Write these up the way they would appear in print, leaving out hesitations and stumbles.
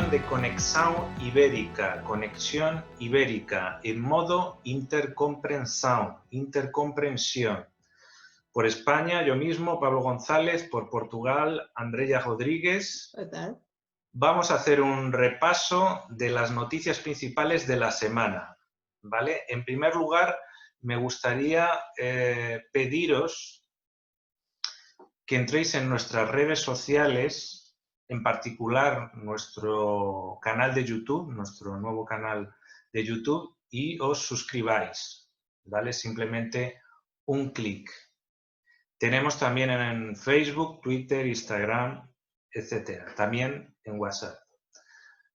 edición de Conexión Ibérica, en modo intercomprensión. Por España, yo mismo, Pablo González; por Portugal, Andrea Rodríguez. Vamos a hacer un repaso de las noticias principales de la semana, ¿vale? En primer lugar, me gustaría pediros que entréis en nuestras redes sociales, en particular nuestro canal de YouTube, nuestro nuevo canal de YouTube, y os suscribáis, ¿vale? Simplemente un clic. Tenemos también en Facebook, Twitter, Instagram, etcétera. También en WhatsApp.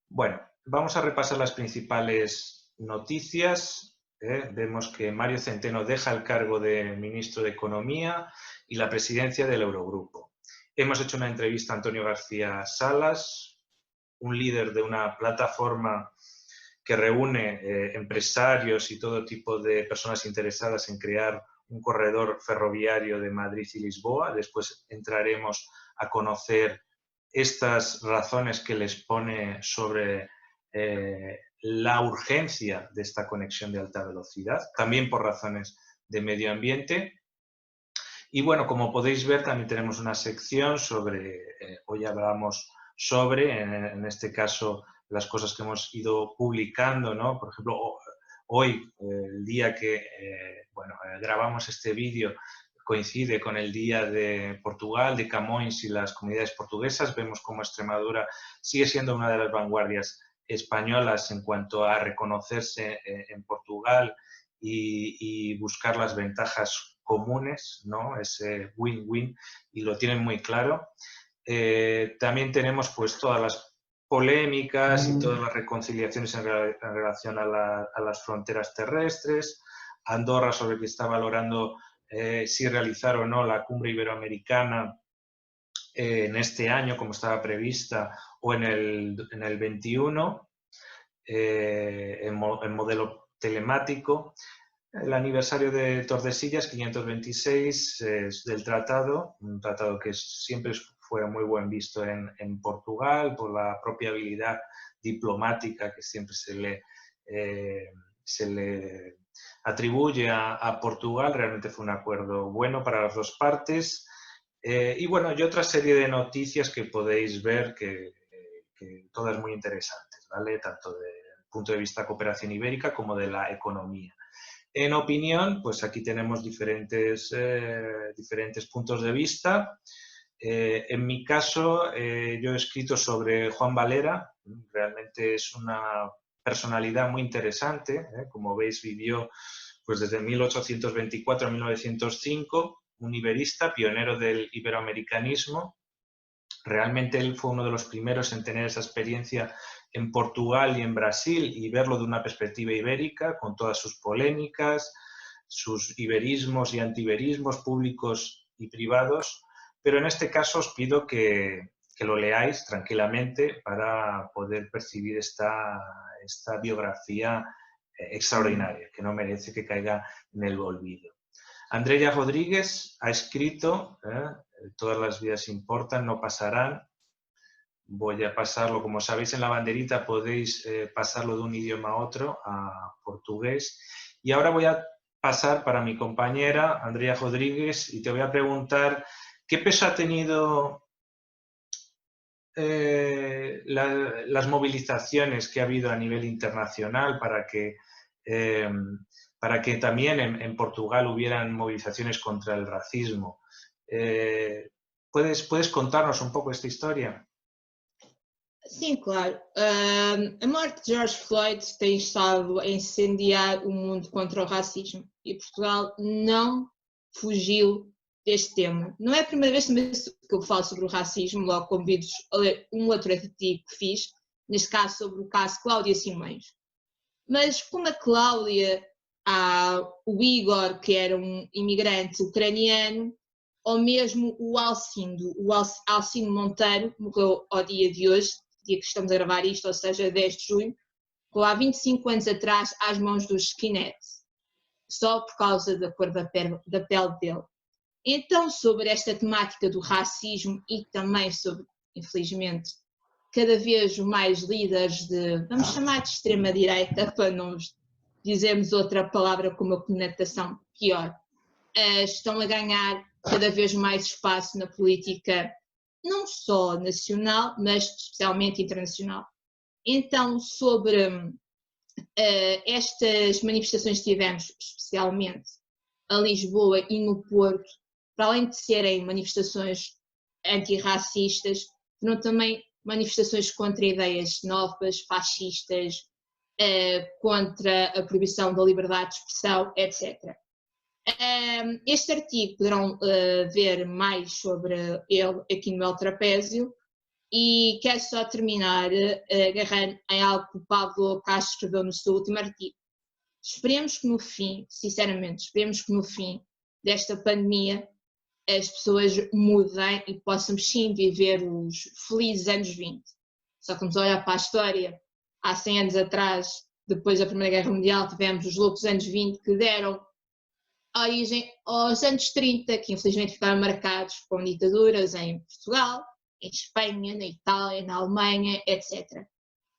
Bueno, vamos a repasar las principales noticias. Vemos que Mario Centeno deja el cargo de ministro de Economía y la presidencia del Eurogrupo. Hemos hecho una entrevista a Antonio García Salas, un líder de una plataforma que reúne empresarios y todo tipo de personas interesadas en crear un corredor ferroviario de Madrid y Lisboa. Después entraremos a conocer estas razones que les pone sobre la urgencia de esta conexión de alta velocidad, también por razones de medio ambiente. Y bueno, como podéis ver, también tenemos una sección sobre, hoy hablamos sobre, en este caso, las cosas que hemos ido publicando, ¿no? Por ejemplo, hoy, el día que grabamos este vídeo, coincide con el Día de Portugal, de Camões y las comunidades portuguesas. Vemos cómo Extremadura sigue siendo una de las vanguardias españolas en cuanto a reconocerse en Portugal y buscar las ventajas comunes, ¿no? Ese win-win, y lo tienen muy claro. También tenemos pues todas las polémicas y todas las reconciliaciones en relación a las fronteras terrestres. Andorra, sobre que está valorando si realizar o no la cumbre iberoamericana en este año, como estaba prevista, o en el 21, en modelo telemático. El aniversario de Tordesillas, 526, es del tratado, un tratado que siempre fue muy buen visto en Portugal por la propia habilidad diplomática que siempre se le atribuye a Portugal. Realmente fue un acuerdo bueno para las dos partes. Y bueno, y otra serie de noticias que podéis ver que todas muy interesantes, ¿vale? Tanto desde el punto de vista de cooperación ibérica como de la economía. En opinión, pues aquí tenemos diferentes puntos de vista. En mi caso, yo he escrito sobre Juan Valera. Realmente es una personalidad muy interesante. Como veis, vivió pues desde 1824 a 1905, un iberista, pionero del iberoamericanismo. Realmente él fue uno de los primeros en tener esa experiencia en Portugal y en Brasil y verlo de una perspectiva ibérica, con todas sus polémicas, sus iberismos y antiiberismos públicos y privados. Pero en este caso os pido que lo leáis tranquilamente para poder percibir esta biografía extraordinaria, que no merece que caiga en el olvido. Andrea Rodríguez ha escrito Todas las vidas importan, no pasarán. Voy a pasarlo, como sabéis, en la banderita podéis pasarlo de un idioma a otro, a portugués. Y ahora voy a pasar para mi compañera, Andrea Rodríguez, y te voy a preguntar qué peso ha tenido las movilizaciones que ha habido a nivel internacional para que también en Portugal hubieran movilizaciones contra el racismo. ¿Puedes contarnos un pouco esta historia? Sim, claro. A morte de George Floyd tem estado a incendiar o mundo contra o racismo e Portugal não fugiu deste tema. Não é a primeira vez que eu falo sobre o racismo, logo convido-vos a ler um outro artigo que fiz, neste caso sobre o caso Cláudia Simões. Mas como a Cláudia, há o Igor, que era um imigrante ucraniano, ou mesmo o Alcindo Monteiro, morreu ao dia de hoje, dia que estamos a gravar isto, ou seja, 10 de junho, ficou há 25 anos atrás às mãos dos skinheads, só por causa da cor da pele dele. Então, sobre esta temática do racismo e também sobre, infelizmente, cada vez mais líderes vamos chamar de extrema-direita, para não dizermos outra palavra com uma conotação pior, estão a ganhar cada vez mais espaço na política, não só nacional, mas especialmente internacional. Então, sobre estas manifestações que tivemos, especialmente a Lisboa e no Porto, para além de serem manifestações antirracistas, foram também manifestações contra ideias xenófobas, fascistas, contra a proibição da liberdade de expressão, etc. Este artigo poderão ver mais sobre ele aqui no El Trapézio, e quero só terminar agarrando em algo que o Pablo Castro escreveu no seu último artigo. Esperemos que no fim, sinceramente, esperemos que no fim desta pandemia as pessoas mudem e possamos sim viver os felizes anos 20. Só que vamos olhar para a história, há 100 anos atrás, depois da Primeira Guerra Mundial, tivemos os loucos anos 20 que deram origem aos anos 30, que infelizmente ficaram marcados com ditaduras em Portugal, em Espanha, na Itália, na Alemanha, etc.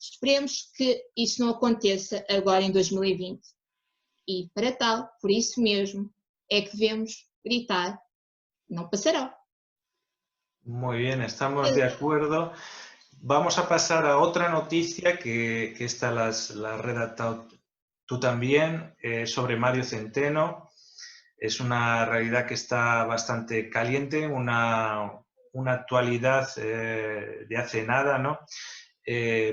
Esperemos que isso não aconteça agora em 2020. E para tal, por isso mesmo, é que devemos gritar: no pasará. Muy bien, estamos de acuerdo. Vamos a pasar a otra noticia que esta la has redactado tú también, sobre Mario Centeno. Es una realidad que está bastante caliente, una actualidad de hace nada, ¿no?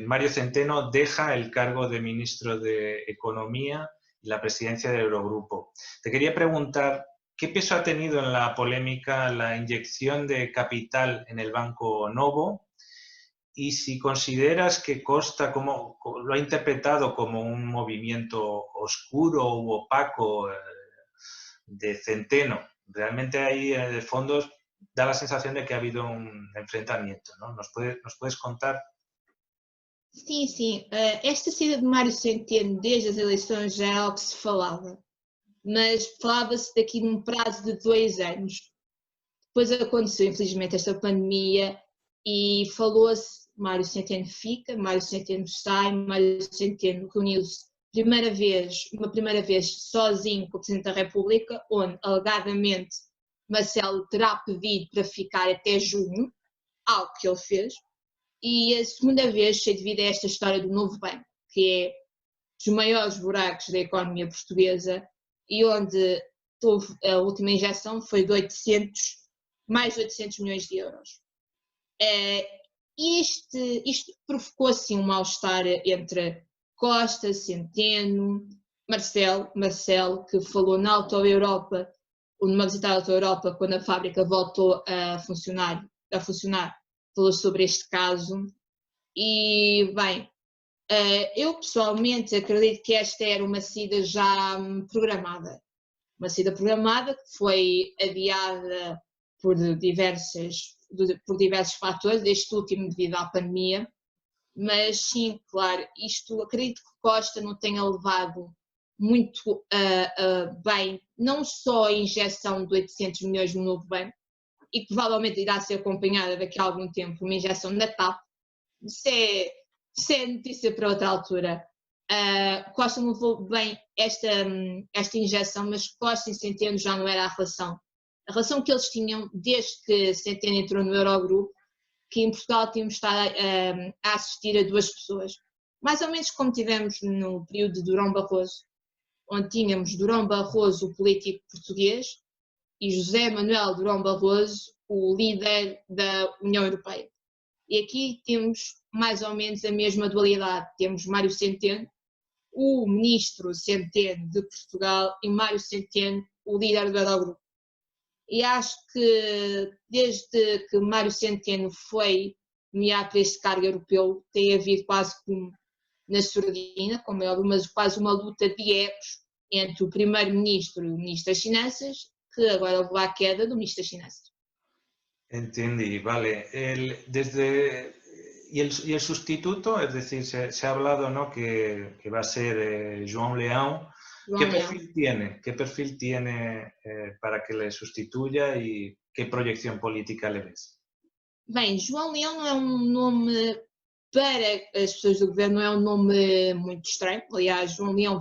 Mario Centeno deja el cargo de ministro de Economía y la presidencia del Eurogrupo. Te quería preguntar, ¿qué peso ha tenido en la polémica la inyección de capital en el Banco Novo? Y si consideras que Costa lo ha interpretado como un movimiento oscuro u opaco de Centeno. Realmente ahí, en el fondo, da la sensación de que ha habido un enfrentamiento, ¿no? ¿Nos puedes contar? Sim, sim. Esta saída de Mário Centeno desde as eleições já era algo que se falava, mas falava-se daqui num prazo de 2 anos. Depois aconteceu, infelizmente, esta pandemia e falou-se: Mário Centeno fica, Mário Centeno sai, Mário Centeno reuniu-se uma primeira vez sozinho com o Presidente da República, onde alegadamente Marcelo terá pedido para ficar até junho, algo que ele fez, e a segunda vez foi devido a esta história do novo banco, que é dos maiores buracos da economia portuguesa e onde houve a última injeção foi de mais de 800 milhões de euros. Isto provocou assim um mal-estar entre Costa, Centeno, Marcelo, que falou na Auto-Europa, numa visita à Auto-Europa, quando a fábrica voltou a funcionar, falou sobre este caso. E, bem, eu pessoalmente acredito que esta era uma saída já programada. Uma saída programada que foi adiada por diversos fatores, este último devido à pandemia. Mas sim, claro, acredito que Costa não tenha levado muito bem, não só a injeção de 800 milhões no novo banco, e que provavelmente irá ser acompanhada daqui a algum tempo uma injeção na TAP. Isso é notícia para outra altura. Costa não levou bem esta injeção, mas Costa e Centeno já não era a relação. A relação que eles tinham desde que Centeno entrou no Eurogrupo, que em Portugal tínhamos estado a assistir a 2 pessoas. Mais ou menos como tivemos no período de Durão Barroso, onde tínhamos Durão Barroso, o político português, e José Manuel Durão Barroso, o líder da União Europeia. E aqui temos mais ou menos a mesma dualidade. Temos Mário Centeno, o ministro Centeno de Portugal, e Mário Centeno, o líder do Eurogrupo. E acho que desde que Mário Centeno foi nomeado para este cargo europeu, tem havido quase como na surdina, como é quase uma luta de egos entre o primeiro-ministro e o ministro das Finanças, que agora levou à queda do ministro das Finanças. Entendí, vale. ¿Y el sustituto? Es decir, se ha hablado, ¿no?, que va a ser João Leão. ¿Qué perfil tiene para que le sustituya y qué proyección política le ves? Bem, João Leão não é um nome para as pessoas do governo não é um nome muito estranho. Aliás, João Leão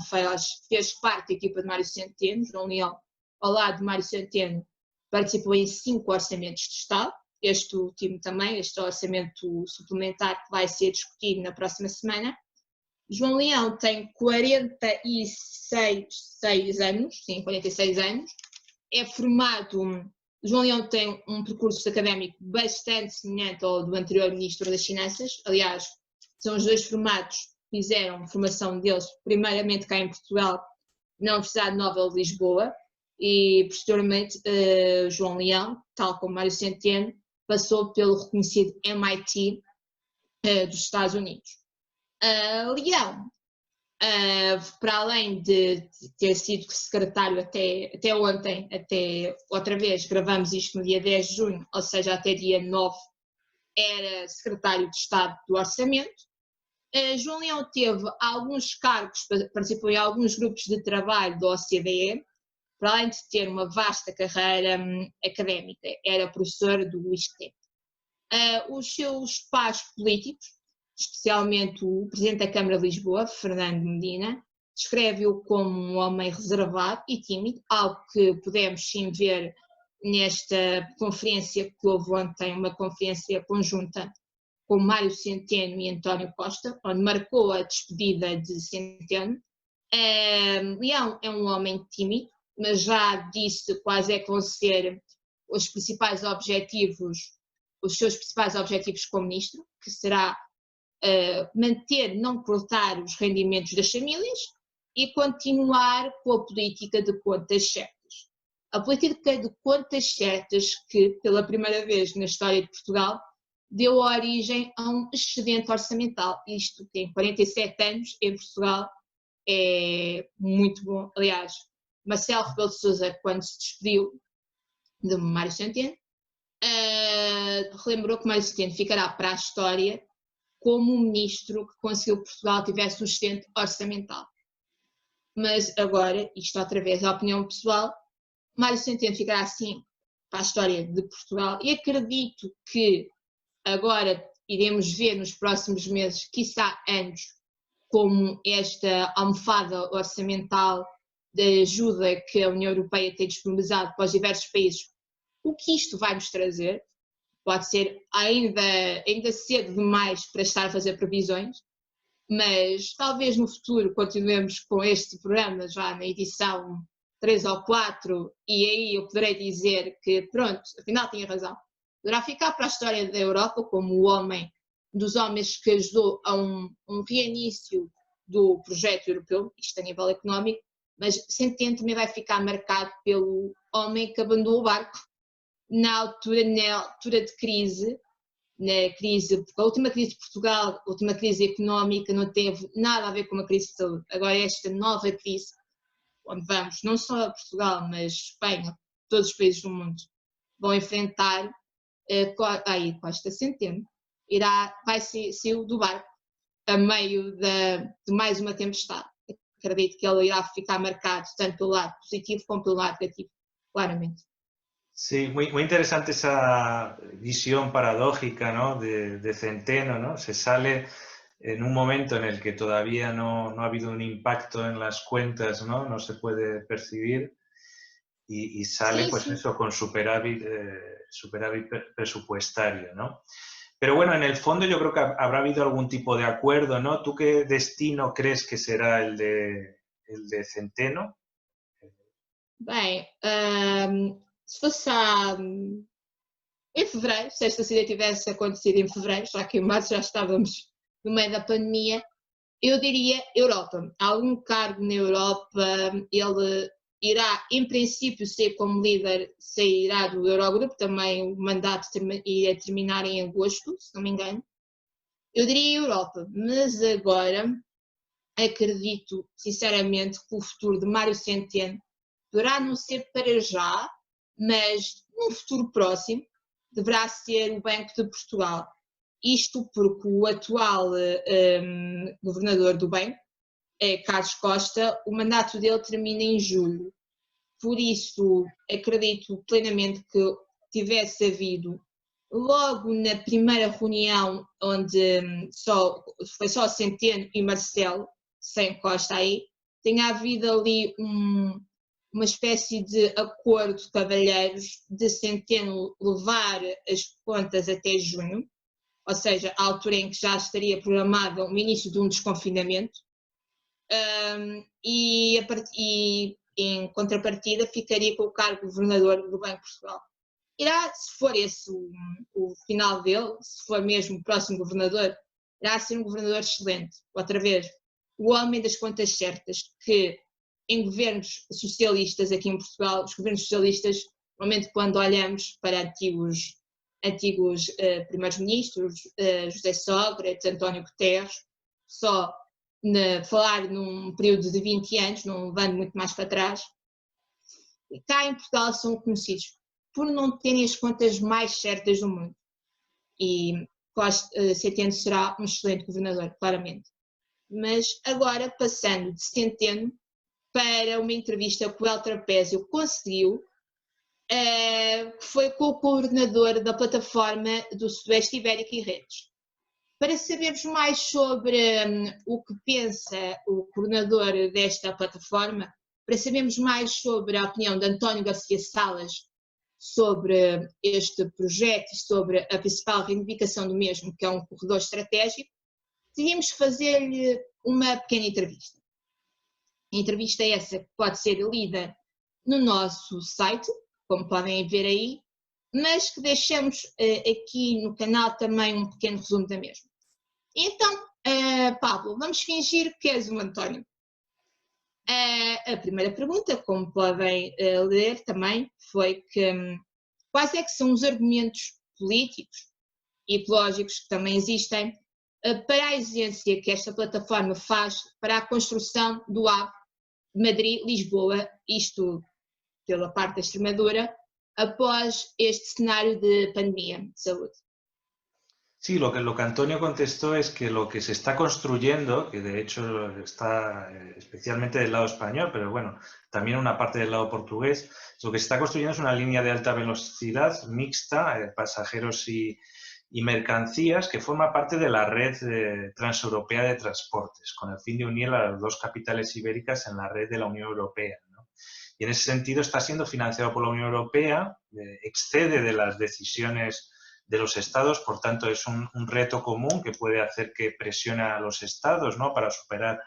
fez parte da equipa de Mário Centeno. João Leão, ao lado de Mário Centeno, participou em 5 orçamentos de Estado. Este último também, este orçamento suplementar que vai ser discutido na próxima semana. João Leão tem 46 anos, sim, 46 anos. É formado... João Leão tem um percurso académico bastante semelhante ao do anterior Ministro das Finanças. Aliás, são os dois formados que fizeram a formação deles, primeiramente cá em Portugal, na Universidade Nova de Lisboa, e posteriormente João Leão, tal como Mário Centeno, passou pelo reconhecido MIT dos Estados Unidos. Leão, para além de ter sido secretário até ontem, até outra vez, gravamos isto no dia 10 de junho, ou seja, até dia 9, era secretário de Estado do Orçamento. João Leão teve alguns cargos, participou em alguns grupos de trabalho da OCDE, para além de ter uma vasta carreira académica, era professor do ISCTE. Os seus pares políticos, especialmente o Presidente da Câmara de Lisboa, Fernando Medina, descreve-o como um homem reservado e tímido, algo que podemos sim ver nesta conferência que houve ontem, uma conferência conjunta com Mário Centeno e António Costa, onde marcou a despedida de Centeno. Leão é um homem tímido, mas já disse quais é que vão ser os seus principais objetivos como ministro, que será manter, não cortar os rendimentos das famílias e continuar com a política de contas certas. A política de contas certas que, pela primeira vez na história de Portugal, deu origem a um excedente orçamental. Isto tem 47 anos em Portugal, é muito bom. Aliás, Marcelo Rebelo de Sousa, quando se despediu de Mário Centeno, relembrou que Mário Centeno ficará para a história como um ministro que conseguiu que Portugal tivesse um excedente orçamental. Mas agora, isto outra vez é a opinião pessoal, Mário Centeno ficará assim para a história de Portugal e acredito que agora iremos ver nos próximos meses, quiçá anos, como esta almofada orçamental de ajuda que a União Europeia tem disponibilizado para os diversos países, o que isto vai nos trazer. Pode ser ainda cedo demais para estar a fazer previsões, mas talvez no futuro continuemos com este programa já na edição 3 ou 4 e aí eu poderei dizer que pronto, afinal tinha razão. Poderá ficar para a história da Europa como o homem dos homens que ajudou a um reinício do projeto europeu, isto a nível económico, mas Centeno também vai ficar marcado pelo homem que abandonou o barco na altura de crise, porque a última crise de Portugal, a última crise económica não teve nada a ver com uma crise de saúde. Agora esta nova crise, onde vamos, não só Portugal, mas Espanha, todos os países do mundo, vão enfrentar, Costa Centeno, vai sair do barco a meio de mais uma tempestade. Acredito que ele irá ficar marcado tanto pelo lado positivo como pelo lado negativo, claramente. Sí, muy interesante esa visión paradójica, ¿no? de Centeno, ¿no? Se sale en un momento en el que todavía no ha habido un impacto en las cuentas, ¿no? No se puede percibir y sale, sí, pues sí, eso, con superávit presupuestario, ¿no? Pero bueno, en el fondo yo creo que habrá habido algún tipo de acuerdo, ¿no? ¿Tú qué destino crees que será el de Centeno? Bem, se fosse em fevereiro, se esta saída tivesse acontecido em fevereiro, já que em março já estávamos no meio da pandemia, eu diria Europa. Algum cargo na Europa, ele irá, em princípio, ser como líder, sairá do Eurogrupo, também o mandato irá terminar em agosto, se não me engano. Eu diria Europa, mas agora acredito, sinceramente, que o futuro de Mário Centeno poderá não ser para já, mas num futuro próximo, deverá ser o Banco de Portugal. Isto porque o atual governador do banco, Carlos Costa, o mandato dele termina em julho. Por isso, acredito plenamente que tivesse havido logo na primeira reunião, onde foi só Centeno e Marcelo, sem Costa aí, tenha havido ali uma espécie de acordo de cavalheiros de Centeno levar as contas até junho, ou seja, a altura em que já estaria programado o início de um desconfinamento, e em contrapartida ficaria com o cargo de governador do Banco de Portugal. Irá, se for esse o final dele, se for mesmo o próximo governador, irá ser um governador excelente. Outra vez, o homem das contas certas, que em governos socialistas aqui em Portugal, os governos socialistas, normalmente quando olhamos para antigos primeiros-ministros, José Sócrates, António Guterres, só falar num período de 20 anos, não levando muito mais para trás, cá em Portugal são conhecidos por não terem as contas mais certas do mundo. E Centeno será um excelente governador, claramente. Mas agora, passando de Centeno para uma entrevista que o El Trapézio conseguiu, que foi com o coordenador da plataforma do Sudoeste Ibérico e Redes. Para sabermos mais sobre o que pensa o coordenador desta plataforma, para sabermos mais sobre a opinião de António Garcia Salas sobre este projeto e sobre a principal reivindicação do mesmo, que é um corredor estratégico, decidimos fazer-lhe uma pequena entrevista. A entrevista é essa que pode ser lida no nosso site, como podem ver aí, mas que deixamos aqui no canal também um pequeno resumo da mesma. Então, Pablo, vamos fingir que és o António. A primeira pergunta, como podem ler também, foi quais é que são os argumentos políticos e ecológicos que também existem para a exigência que esta plataforma faz para a construção do hub Madrid-Lisboa, isto pela parte da Extremadura, após este cenário de pandemia de saúde. Sí, lo que Antonio contestó es que lo que se está construyendo, que de hecho está especialmente del lado español, pero bueno, también una parte del lado portugués, lo que se está construyendo es una línea de alta velocidad mixta, pasajeros y mercancías, que forma parte de la red transeuropea de transportes, con el fin de unir a las dos capitales ibéricas en la red de la Unión Europea, ¿no? Y en ese sentido está siendo financiado por la Unión Europea, excede de las decisiones de los estados, por tanto es un reto común que puede hacer que presione a los estados, ¿no?, para superar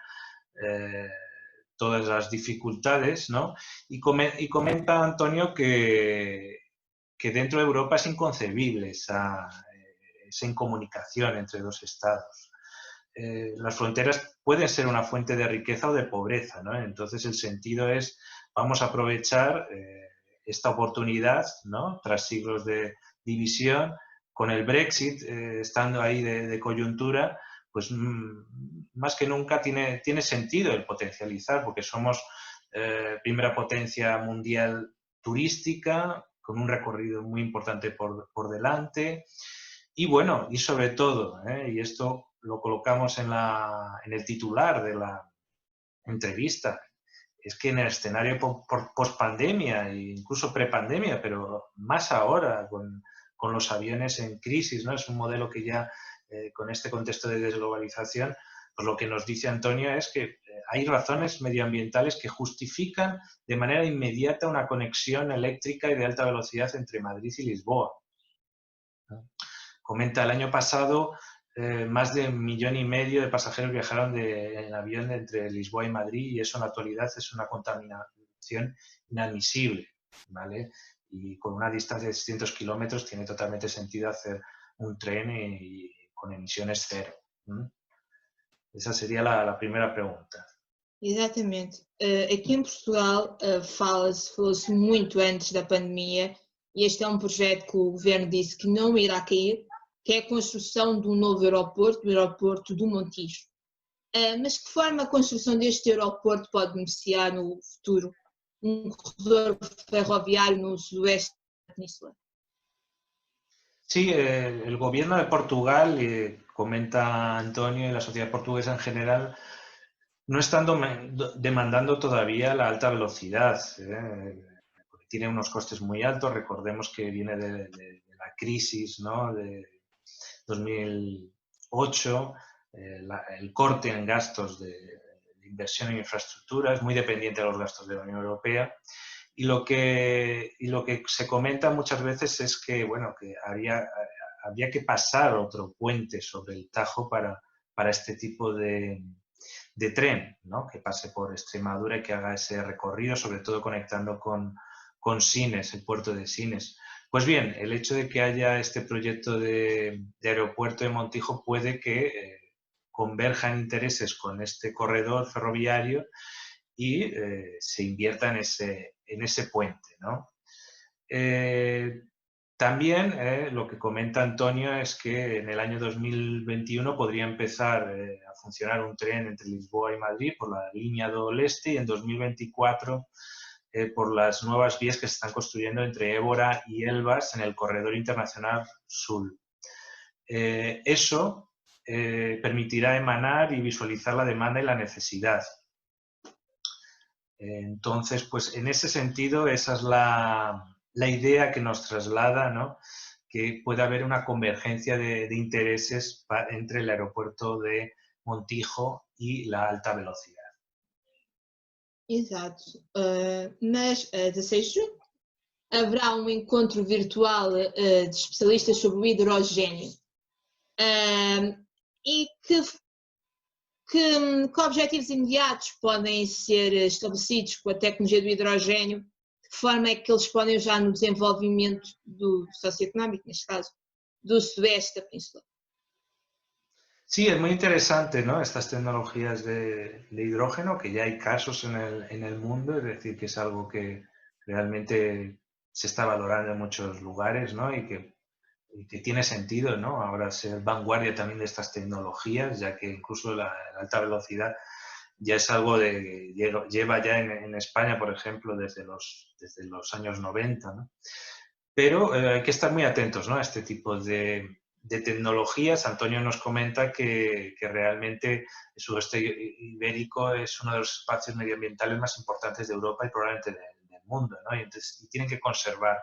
todas las dificultades, ¿no? Y comenta Antonio que dentro de Europa es inconcebible esa incomunicación entre dos estados. Las fronteras pueden ser una fuente de riqueza o de pobreza, ¿no? Entonces el sentido es, vamos a aprovechar esta oportunidad, ¿no?, tras siglos de división. Con el Brexit, estando ahí de coyuntura, pues más que nunca tiene sentido el potencializar, porque somos primera potencia mundial turística, con un recorrido muy importante por delante. Y bueno, y sobre todo, y esto lo colocamos en el titular de la entrevista, es que en el escenario post-pandemia e incluso prepandemia, pero más ahora con los aviones en crisis, ¿no? Es un modelo que ya, con este contexto de desglobalización, pues lo que nos dice Antonio es que hay razones medioambientales que justifican de manera inmediata una conexión eléctrica y de alta velocidad entre Madrid y Lisboa. Comenta, el año pasado más de 1,5 millones de pasajeros viajaron en avión entre Lisboa y Madrid, y eso en la actualidad es una contaminación inadmisible, ¿vale? Y con una distancia de 600 kilómetros tiene totalmente sentido hacer un tren y con emisiones cero. Esa sería la primeira pergunta. Exatamente. Aqui em Portugal falou-se muito antes da pandemia, e este é um projeto que o governo disse que não irá cair, que é a construção de um novo aeroporto, o aeroporto do Montijo. Mas de que forma a construção deste aeroporto pode beneficiar no futuro un corredor ferroviario en el sudoeste de la península? Sí, el gobierno de Portugal, comenta Antonio, y la sociedad portuguesa en general, no están demandando todavía la alta velocidad, porque tiene unos costes muy altos. Recordemos que viene de la crisis, ¿no?, de 2008, el corte en gastos de inversión en infraestructuras, muy dependiente de los gastos de la Unión Europea. Y lo que se comenta muchas veces es que, bueno, que habría que pasar otro puente sobre el Tajo para este tipo de tren, ¿no?, que pase por Extremadura y que haga ese recorrido, sobre todo conectando con Sines, el puerto de Sines. Pues bien, el hecho de que haya este proyecto de aeropuerto de Montijo puede que converjan intereses con este corredor ferroviario y se invierta en ese puente, ¿no? También lo que comenta Antonio es que en el año 2021 podría empezar a funcionar un tren entre Lisboa y Madrid por la línea do Leste y en 2024 por las nuevas vías que se están construyendo entre Évora y Elvas en el corredor internacional sur. Eso permitirá emanar y visualizar la demanda y la necesidad. Entonces, pues en ese sentido, esa es la idea que nos traslada, ¿no?, que pueda haber una convergencia de intereses entre el aeropuerto de Montijo y la alta velocidad. Exato. Mas, a 16 de junho, haverá um encontro virtual de especialistas sobre o hidrogênio. E que objetivos imediatos podem ser estabelecidos com a tecnologia do hidrogênio, de que forma é que eles podem usar no desenvolvimento do socioeconómico, neste caso, do sudeste da península? Sí, es muy interesante, ¿no?, estas tecnologías de hidrógeno, que ya hay casos en el mundo, es decir, que es algo que realmente se está valorando en muchos lugares, ¿no?, y que tiene sentido, ¿no?, ahora ser vanguardia también de estas tecnologías, ya que incluso la alta velocidad ya es algo lleva ya en España, por ejemplo, desde los años 90, ¿no? Pero hay que estar muy atentos, ¿no?, a este tipo de tecnologías. Antonio nos comenta que realmente el sudeste ibérico es uno de los espacios medioambientales más importantes de Europa y probablemente del mundo, ¿no? Y entonces tienen que conservar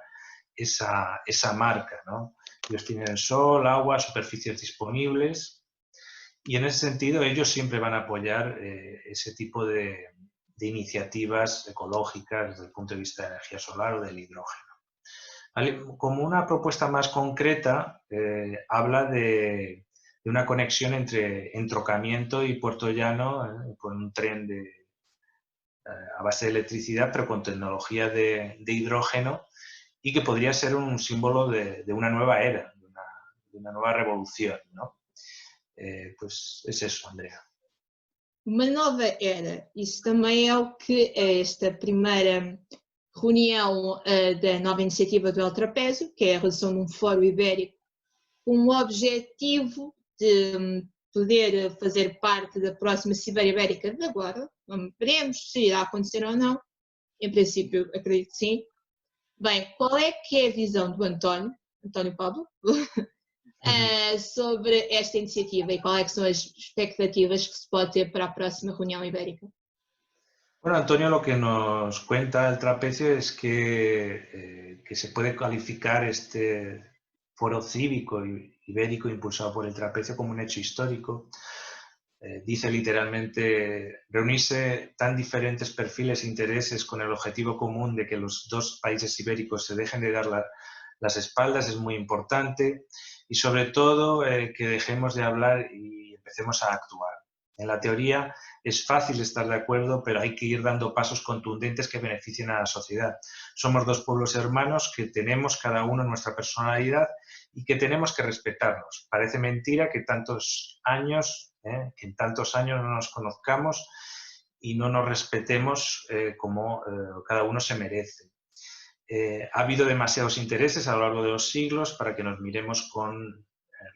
esa marca, ¿no? Ellos tienen sol, agua, superficies disponibles y en ese sentido ellos siempre van a apoyar ese tipo de iniciativas ecológicas desde el punto de vista de energía solar o del hidrógeno. Como una propuesta más concreta, habla de una conexión entre Entrocamiento y Puerto Llano con un tren a base de electricidad, pero con tecnología de hidrógeno, y que podría ser un símbolo de una nueva era, de una nueva revolución, ¿no? Pues es eso, Andrea. Uma nova era, isso também é o que esta primeira reunião da nova iniciativa do El Trapézio, que é a realização de um fórum ibérico, com o objetivo de poder fazer parte da próxima Cimeira Ibérica de agora. Veremos se irá acontecer ou não. Em princípio, acredito que sim. Bem, qual é que é a visão do António Pablo, sobre esta iniciativa y cuáles son las expectativas que se puede tener para la próxima reunión ibérica? Bueno, Antonio lo que nos cuenta el trapecio es que se puede calificar este foro cívico ibérico impulsado por el trapecio como un hecho histórico. Dice literalmente, reunirse tan diferentes perfiles e intereses con el objetivo común de que los dos países ibéricos se dejen de dar las espaldas es muy importante y sobre todo que dejemos de hablar y empecemos a actuar. En la teoría es fácil estar de acuerdo, pero hay que ir dando pasos contundentes que beneficien a la sociedad. Somos dos pueblos hermanos que tenemos cada uno nuestra personalidad y que tenemos que respetarnos. Parece mentira que en tantos años no nos conozcamos y no nos respetemos como cada uno se merece. Ha habido demasiados intereses a lo largo de los siglos para que nos miremos con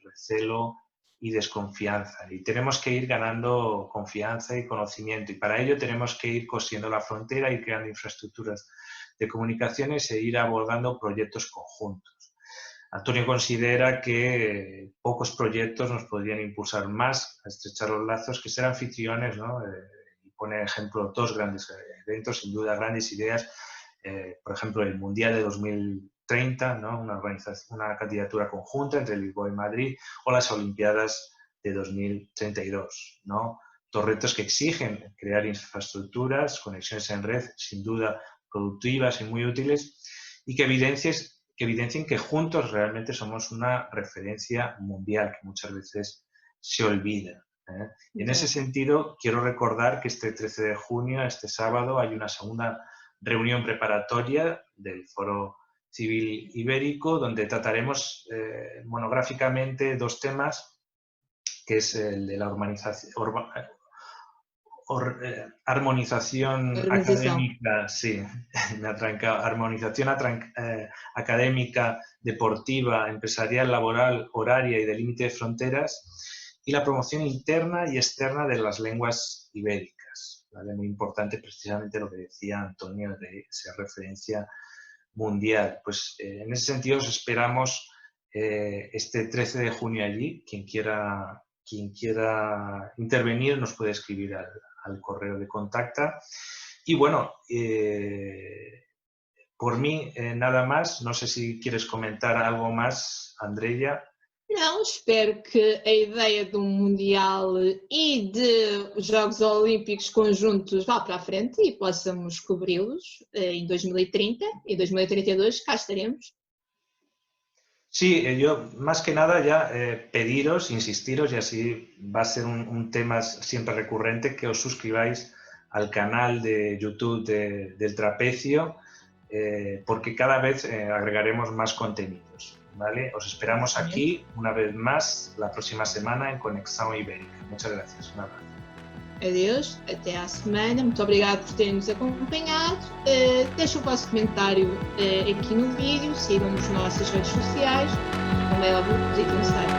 recelo y desconfianza. Y tenemos que ir ganando confianza y conocimiento. Y para ello tenemos que ir cosiendo la frontera, ir creando infraestructuras de comunicaciones e ir abordando proyectos conjuntos. Antonio considera que pocos proyectos nos podrían impulsar más a estrechar los lazos que ser anfitriones, ¿no? Y pone ejemplo dos grandes eventos, sin duda grandes ideas. Por ejemplo, el Mundial de 30, ¿no? Una candidatura conjunta entre Lisboa y Madrid, o las Olimpiadas de 2032, ¿no? Dos retos que exigen crear infraestructuras, conexiones en red, sin duda productivas y muy útiles, y que evidencien que juntos realmente somos una referencia mundial, que muchas veces se olvida. Y en ese sentido, quiero recordar que este 13 de junio, este sábado, hay una segunda reunión preparatoria del Foro Civil Ibérico, donde trataremos monográficamente dos temas, que es el de la armonización académica, sí, me ha trancado, armonización académica, deportiva, empresarial, laboral, horaria y de límite de fronteras, y la promoción interna y externa de las lenguas ibéricas, ¿vale? Muy importante precisamente lo que decía Antonio de ser referencia mundial. Pues en ese sentido os esperamos este 13 de junio allí. Quien quiera intervenir nos puede escribir al correo de contacta. Y bueno, por mí nada más. No sé si quieres comentar algo más, Andreia. Não, espero que a ideia de Mundial e de Jogos Olímpicos conjuntos vá para a frente e possamos cobri-los em 2030 e 2032 cá estaremos. Sí, yo más que nada ya pediros, insistiros, y así va a ser un tema siempre recurrente, que os suscribáis al canal de YouTube del Trapecio, porque cada vez agregaremos más contenidos, ¿vale? Os esperamos aquí una vez más la próxima semana en Conexión Ibérica. Muchas gracias. Un abrazo. Adeus, até à semana. Muito obrigado por terem-nos acompanhado. Deixem o vosso comentário aqui no vídeo, sigam-nos nas nossas redes sociais, como é óbvio, visitem o site.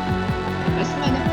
Até à semana.